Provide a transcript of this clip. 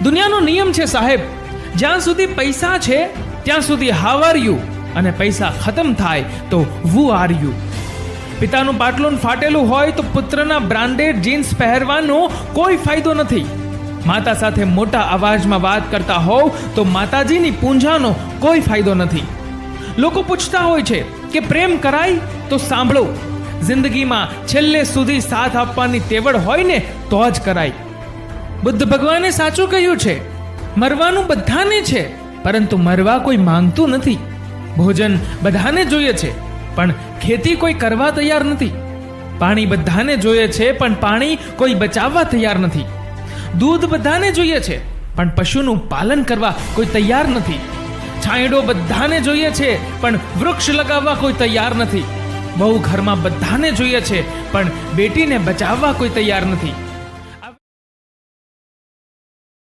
દુનિયાનો નિયમ છે સાહેબ, જ્યાં સુધી પૈસા છે ત્યાં સુધી હાઉ આર યુ, અને પૈસા ખતમ થાય તો વુ આર યુ. પિતાનું પાટલુન ફાટેલું હોય તો પુત્રના બ્રાન્ડેડ જીન્સ પહેરવાનો કોઈ ફાયદો નથી. માતા સાથે મોટા અવાજમાં વાત કરતા હોવ તો માતાજીની પૂંજાનો કોઈ ફાયદો નથી. લોકો પૂછતા હોય છે કે પ્રેમ કરાય તો સાંભળો, જિંદગીમાં છેલ્લે સુધી સાથ આપવાની તેવડ હોય ને તો જ કરાય. બુદ્ધ ભગવાને સાચું કહ્યું છે, મરવાનું બધાને છે પરંતુ મરવા કોઈ માંગતું નથી. ભોજન બધાને જોઈએ છે પણ ખેતી કોઈ કરવા તૈયાર નથી. પાણી બધાને જોઈએ છે પણ પાણી કોઈ બચાવવા તૈયાર નથી. દૂધ બધાને જોઈએ છે પણ પશુનું પાલન કરવા કોઈ તૈયાર નથી. છાંયડો બધાને જોઈએ છે પણ વૃક્ષ લગાવવા કોઈ તૈયાર નથી. બહુ ઘરમાં બધાને જોઈએ છે પણ બેટીને બચાવવા કોઈ તૈયાર નથી.